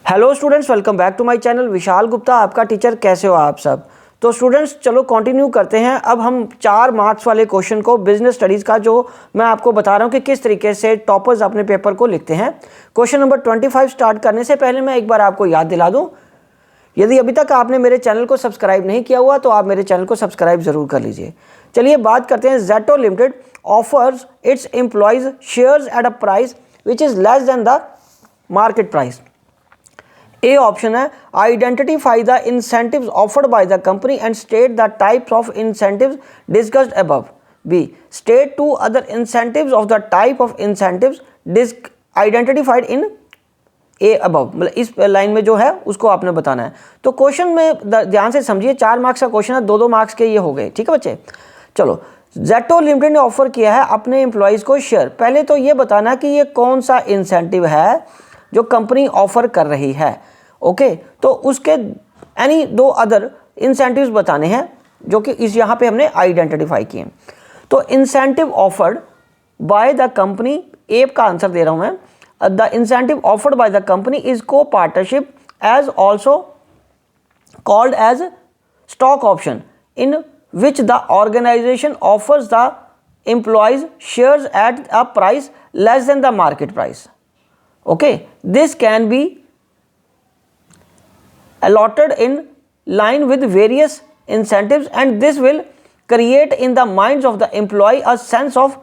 Hello students, welcome back to my channel. Vishal Gupta आपका teacher. कैसे हो आप सब? तो स्टूडेंट्स चलो कंटिन्यू करते हैं। अब हम 4 मार्क्स वाले क्वेश्चन को बिजनेस स्टडीज़ का जो मैं आपको बता रहा हूं कि किस तरीके से टॉपर्स अपने पेपर को लिखते हैं। क्वेश्चन नंबर 25 स्टार्ट करने से पहले मैं एक बार आपको याद दिला दूँ, यदि अभी तक आपने मेरे चैनल को सब्सक्राइब नहीं किया हुआ तो आप मेरे चैनल को सब्सक्राइब ज़रूर कर लीजिए। चलिए बात करते हैं। Jeto limited offers its employees shares at a price which is less than the market price. A option है identify the incentives offered by the company and state the types of incentives discussed above. B state 2 other incentives of the type of incentives identified in A above. मतलब इस line में जो है उसको आपने बताना है। तो क्वेश्चन में ध्यान से समझिए, 4 मार्क्स का क्वेश्चन है, 2-2 मार्क्स के ये हो गए। ठीक है बच्चे, चलो। जेटो लिमिटेड ने ऑफर किया है अपने एम्प्लॉयज़ को शेयर। पहले तो ये बताना कि ये कौन सा इंसेंटिव है जो कंपनी ऑफर कर रही है। ओके, तो उसके एनी 2 अदर इंसेंटिव्स बताने हैं जो कि इस यहाँ पे हमने आइडेंटिफाई किए। तो incentive offered by the company, A का आंसर दे रहा हूँ मैं। The incentive offered by the company is copartnership as also called as stock option in which the organisation offers the employees shares at a price less than the market price. Okay, this can be allotted in line with various incentives and this will create in the minds of the employee a sense of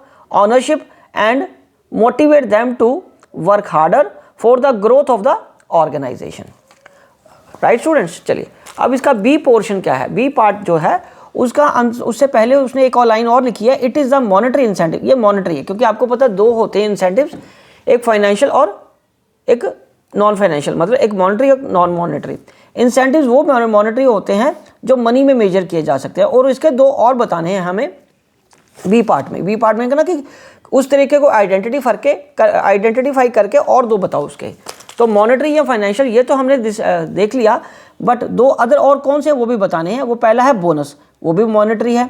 ownership and motivate them to work harder for the growth of the organization. Right students? चलिए अब इसका B portion क्या है। B part जो है उसका उससे पहले उसने एक और लाइन और लिखी है, it is the monetary incentive. ये मॉनेटरी है क्योंकि आपको पता है 2 होते हैं इंसेंटिव्स, एक फाइनेंशियल और एक नॉन फाइनेंशियल। मतलब एक मॉनेटरी और नॉन मॉनेटरी। इंसेंटिव्स वो मॉनेटरी होते हैं जो मनी में मेजर किए जा सकते हैं, और इसके 2 और बताने हैं हमें बी पार्ट में। बी पार्ट में कहना कि उस तरीके को आइडेंटिफाई करके और 2 बताओ उसके। तो मॉनेटरी या फाइनेंशियल ये तो हमने देख लिया, बट 2 अदर और कौन से वो भी बताने हैं। वो पहला है बोनस, वो भी मॉनेटरी है।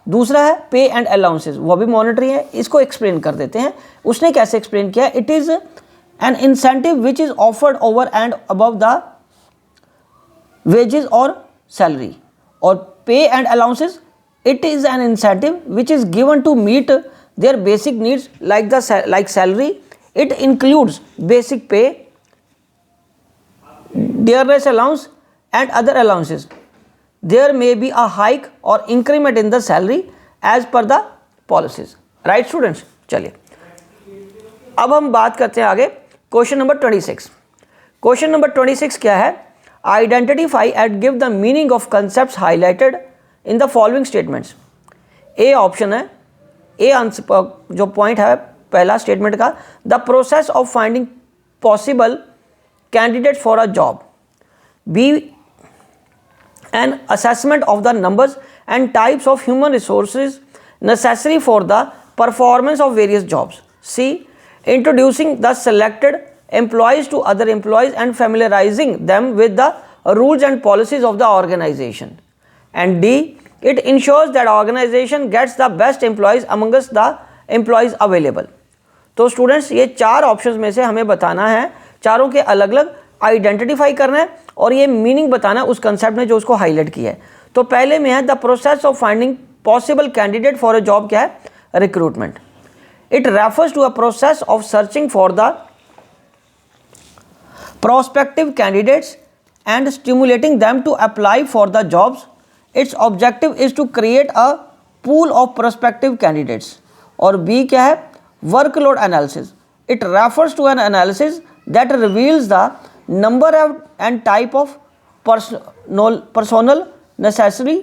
दूसरा है पे एंड अलाउंसेस, वो भी मॉनेटरी है। इसको एक्सप्लेन कर देते हैं। उसने कैसे एक्सप्लेन किया, it is an incentive which is offered over and above the wages or salary, or pay and allowances, it is an incentive which is given to meet their basic needs like salary. It includes basic pay, dearness allowance and other allowances. There may be a hike or increment in the salary as per the policies. Right students? चलिए अब हम बात करते हैं आगे। Question number 26। Question number 26 क्या है, identify and give the meaning of concepts highlighted in the following statements. A option है, ए आंसर जो पॉइंट है पहला स्टेटमेंट का, the process of finding possible candidate for a job. B an assessment of the numbers and types of human resources necessary for the performance of various jobs. C introducing the selected employees to other employees and familiarizing them with the rules and policies of the organization. And D, it ensures that organization gets the best employees amongst the employees available. तो students ये 4 options में से हमें बताना है, चारों के अलग अलग आइडेंटिफाई करना है और ये मीनिंग बताना है उस कंसेप्ट ने जो उसको हाईलाइट किया है। तो पहले में है the process of finding possible candidate for a job, क्या है, recruitment. It refers to a process of searching for the prospective candidates and stimulating them to apply for the jobs. Its objective is to create a pool of prospective candidates. और B क्या है, workload analysis. It refers to an analysis that reveals the number and type of personnel necessary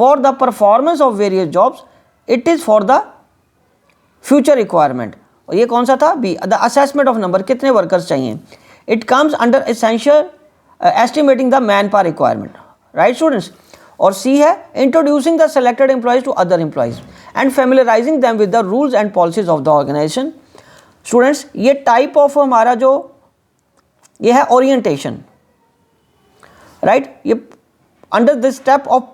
for the performance of various jobs. It is for the future requirement. और ये कौन सा था, B, the assessment of number, कितने workers चाहिए। It comes under essential estimating the man power requirement. Right students. और C है introducing the selected employees to other employees and familiarising them with the rules and policies of the organisation. Students ये type of हमारा जो ये है orientation, right. ये under this step of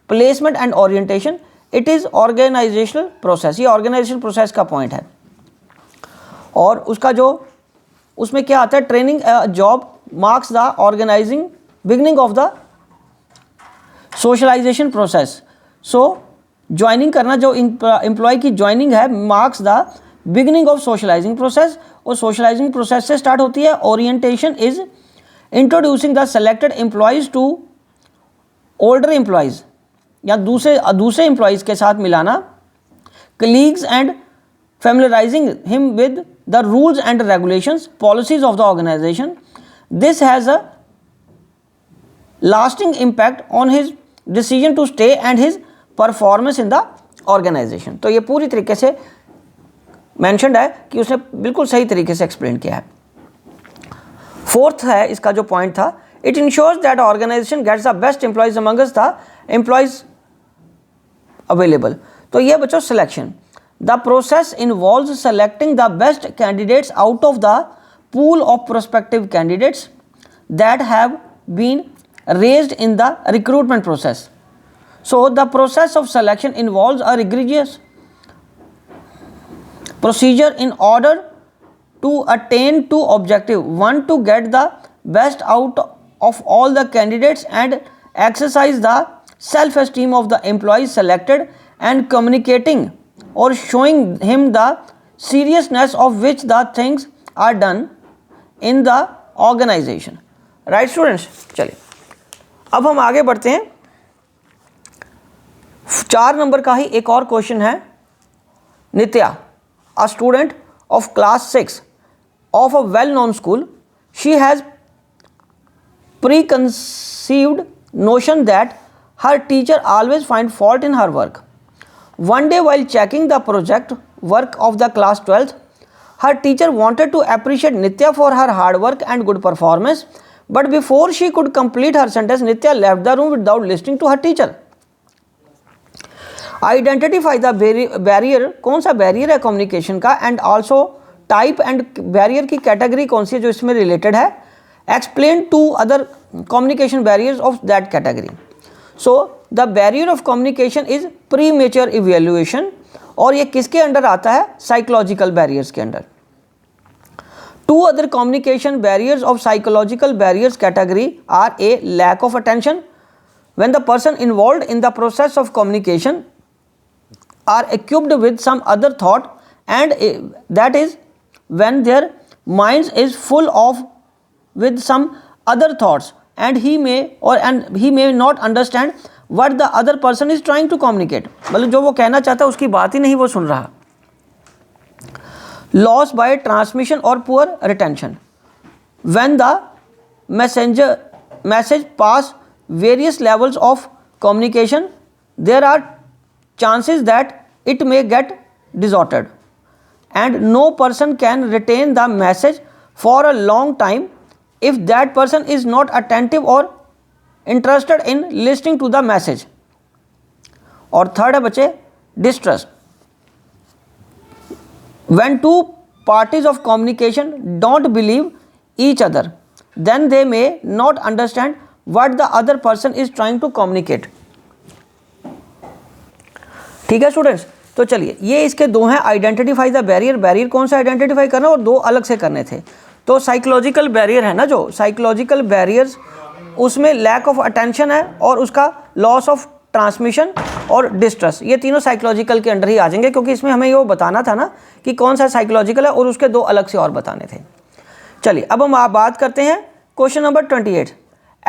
placement and orientation it is organisational process. ये organisational process का point है। और उसका जो उसमें क्या आता है, training job marks the organizing beginning of the socialization process. So joining करना जो एम्प्लॉय की ज्वाइनिंग है marks the beginning of socialising process, और सोशलाइजिंग प्रोसेस से स्टार्ट होती है. Orientation is introducing the selected employees to older employees, या दूसरे एम्प्लॉयज़ के साथ मिलाना. Colleagues and familiarizing him with the rules and regulations, policies of the organization. This has a lasting impact on his decision to stay and his performance in the organization. तो ये पूरी तरीके से mentioned है कि उसने बिल्कुल सही तरीके से explain किया है. फोर्थ है इसका जो पॉइंट था, it ensures that organization gets the best employees amongst the employees available. तो ये बच्चों selection. The process involves selecting the best candidates out of the pool of prospective candidates that have been raised in the recruitment process. So the process of selection involves a rigorous procedure in order to attain two objectives. One, to get the best out of all the candidates and exercise the self-esteem of the employees selected, and communicating or showing him the seriousness of which the things are done in the organization. Right students? चलिए अब हम आगे बढ़ते हैं. 4 number का ही एक और question है. नित्या, a student of class 6 of a well-known school, she has preconceived notion that her teacher always find fault in her work. One day while checking the project work of the class 12th, her teacher wanted to appreciate Nitya for her hard work and good performance, but before she could complete her sentence, Nitya left the room without listening to her teacher. Identify the barrier. कौन सा barrier है communication का, and also type and barrier की category कौन सी है जो इसमें related है. Explain 2 other communication barriers of that category. So the barrier of communication is premature evaluation, और ये किसके अंडर आता है? साइकोलॉजिकल बैरियर्स के under. 2 other communication barriers of psychological barriers category are a lack of attention when the person involved in the process of communication are equipped with some other thought, and that is when their minds is full of with some other thoughts, and he may not understand what the other person is trying to communicate. मतलब जो वो कहना चाहता है उसकी बात ही नहीं वो सुन रहा. Loss by transmission or poor retention. When the message pass various levels of communication, there are chances that it may get distorted, and no person can retain the message for a long time if that person is not attentive or interested in listening to the message. और third है बच्चे distrust. When 2 parties of communication don't believe each other, then they may not understand what the other person is trying to communicate. ठीक है students, तो चलिए ये इसके 2 हैं. Identify the barrier. बैरियर कौन सा आइडेंटिफाई करना और 2 अलग से करने थे. तो साइकोलॉजिकल बैरियर है ना, जो साइकोलॉजिकल बैरियर्स उसमें लैक ऑफ अटेंशन है और उसका लॉस ऑफ ट्रांसमिशन और डिस्ट्रस्ट, ये तीनों साइकोलॉजिकल के अंडर ही आ जाएंगे, क्योंकि इसमें हमें ये बताना था ना कि कौन सा साइकोलॉजिकल है और उसके 2 अलग से और बताने थे. चलिए अब हम बात करते हैं question number 28.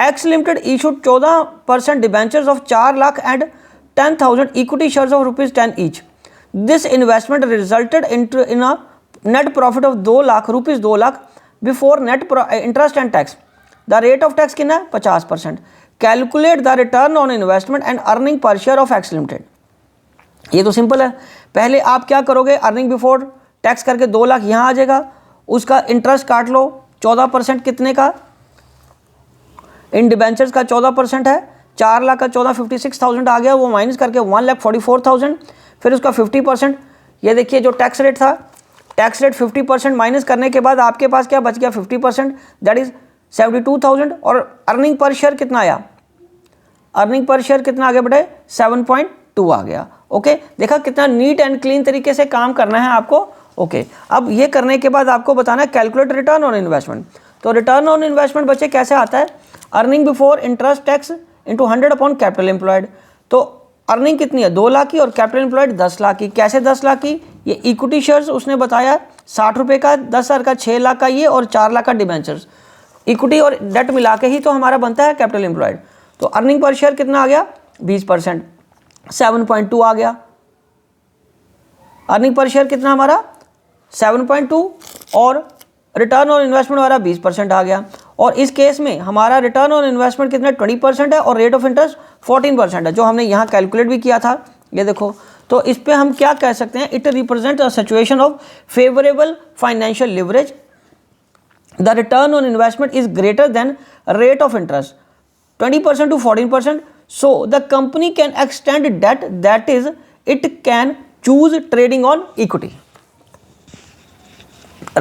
X limited issued 14% debentures of 4 lakh and 10,000 equity shares of ₹10 each. This investment resulted in a net profit of 2 lakh rupees 2 lakh before net interest and tax. The rate of tax कितना है? 50%. Calculate the return on investment and earning per share of x limited. ये तो simple है. पहले आप क्या करोगे? Earning before tax करके 2 लाख यहाँ आ जाएगा, उसका इंटरेस्ट काट लो 14% कितने का? इन डिबेंचर्स का 14% है, 4 लाख का 14 56,000 आ गया, वो माइनस करके 1,44,000. फिर उसका 50%, ये देखिए जो टैक्स रेट था, टैक्स रेट 50% माइनस करने के बाद आपके पास क्या बच गया? 50%, दैट इज 72,000. और अर्निंग पर शेयर कितना आया? अर्निंग पर शेयर कितना आ गया बेटे? 7.2 आ गया. ओके, देखा कितना नीट एंड क्लीन तरीके से काम करना है आपको. ओके, अब ये करने के बाद आपको बताना है कैलकुलेट रिटर्न ऑन इन्वेस्टमेंट. तो रिटर्न ऑन इन्वेस्टमेंट बच्चे कैसे आता है, earning before interest tax into 100 upon capital employed. तो अर्निंग कितनी है 2 लाख की और कैपिटल एम्प्लॉयड 10 लाख की। कैसे 10 लाख की, ये इक्विटी शेयर्स उसने बताया 60 रुपये का, 10,000 का, 6 लाख का ये और 4 लाख का डिबेंचर्स। इक्विटी और डेट मिला के ही तो हमारा बनता है कैपिटल एम्प्लॉयड। तो अर्निंग पर शेयर कितना आ गया 20%, 7.2 आ गया। अर्निंग पर शेयर कितना हमारा 7.2 और रिटर्न ऑन इन्वेस्टमेंट हमारा 20% आ गया। और इस केस में हमारा रिटर्न ऑन इन्वेस्टमेंट कितना 20% है और रेट ऑफ इंटरेस्ट 14% है, जो हमने यहाँ कैलकुलेट भी किया था, ये देखो। तो इस पे हम क्या कह सकते हैं, it represent a situation of favourable financial leverage. The return on investment is greater than rate of interest 20% to 14%, so the company can extend debt, that is it can choose trading on equity,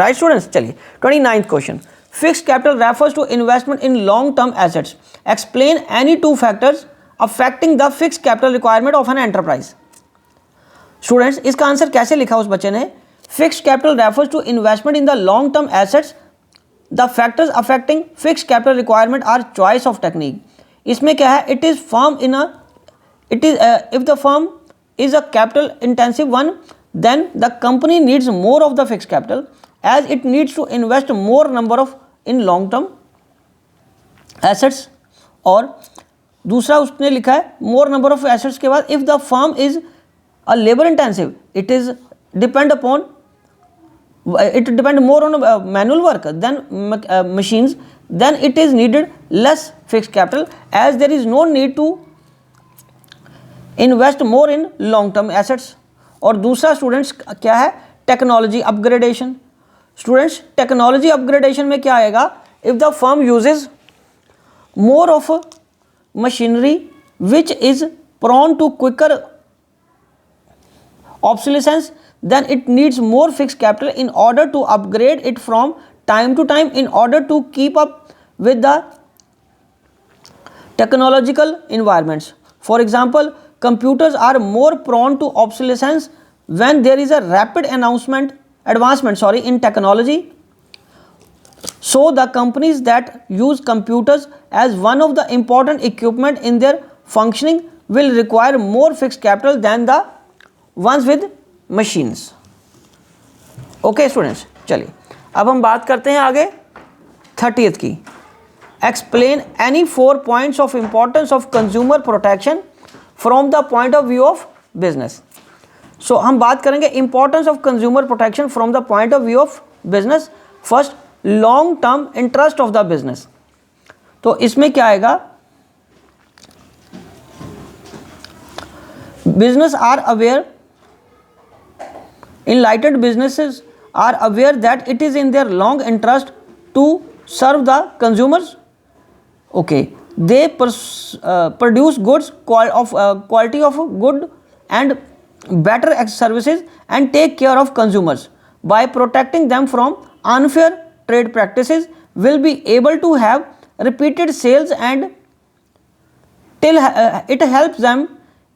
right students। चलिए 29th question, fixed capital refers to investment in long term assets, explain any 2 factors affecting the fixed capital requirement of an enterprise। Students इसका answer कैसे लिखा उस बच्चे ने, fixed capital refers to investment in the long term assets, the factors affecting fixed capital requirement are choice of technique। इसमें क्या है, it is firm in a it is if the firm is a capital intensive one, then the company needs more of the fixed capital as it needs to invest more number of in long term assets। और दूसरा उसने लिखा है more number of assets के बाद if the firm is a labor intensive, it is depend upon it depend more on manual work than machines, then it is needed less fixed capital as there is no need to invest more in long term assets। और दूसरा students क्या है, technology upgradation. Students technology upgradation में क्या आएगा, if the firm uses more of machinery which is prone to quicker obsolescence, then it needs more fixed capital in order to upgrade it from time to time in order to keep up with the technological environments। For example, computers are more prone to obsolescence when there is a rapid advancement in technology। So the companies that use computers as one of the important equipment in their functioning will require more fixed capital than the ones with machines। Okay students, चलिए अब हम बात करते हैं आगे 30th की, explain any 4 points of importance of consumer protection from the point of view of business. So हम बात करेंगे importance of consumer protection from the point of view of business. First, long term interest of the business. तो इसमें क्या आएगा, business are aware, enlightened businesses are aware that it is in their long interest to serve the consumers। okay, they produce goods quality of good and better services and take care of consumers by protecting them from unfair trade practices, will be able to have repeated sales and till it helps them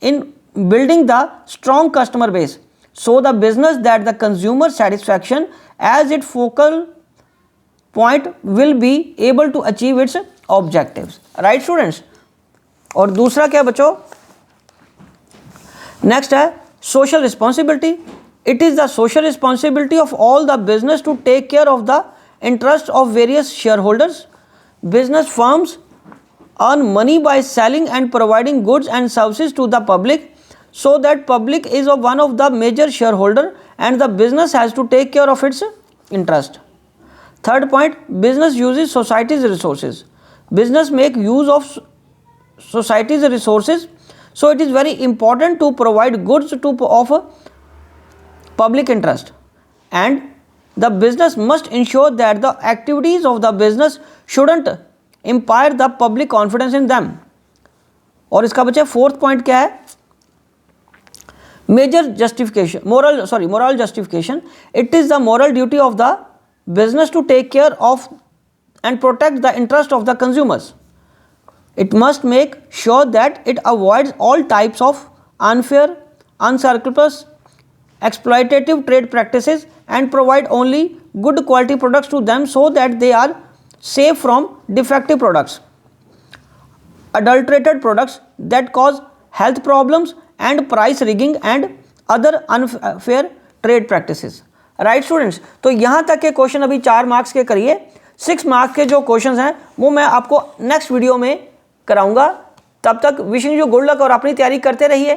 in building the strong customer base। So the business that the consumer satisfaction as its focal point will be able to achieve its objectives, right students। और दूसरा क्या बच्चों, next है social responsibility। It is the social responsibility of all the business to take care of the interest of various shareholders। Business firms earn money by selling and providing goods and services to the public, so that public is one of the major shareholder and the business has to take care of its interest। Third point, business uses society's resources। Business make use of society's resources, so it is very important to provide goods of public interest, and the business must ensure that the activities of the business shouldn't impair the public confidence in them। और इसका बच्चे fourth point क्या है, major justification, moral justification। It is the moral duty of the business to take care of and protect the interest of the consumers। It must make sure that it avoids all types of unfair, unscrupulous, exploitative trade practices and provide only good quality products to them, so that they are safe from defective products, adulterated products that cause health problems and price rigging and other unfair trade practices. Right students, तो यहाँ तक के question अभी 4 marks के करिए। 6 marks के जो questions हैं वो मैं आपको नेक्स्ट वीडियो में कराऊंगा। तब तक विशिंग यू गुड लक और अपनी तैयारी करते रहिए।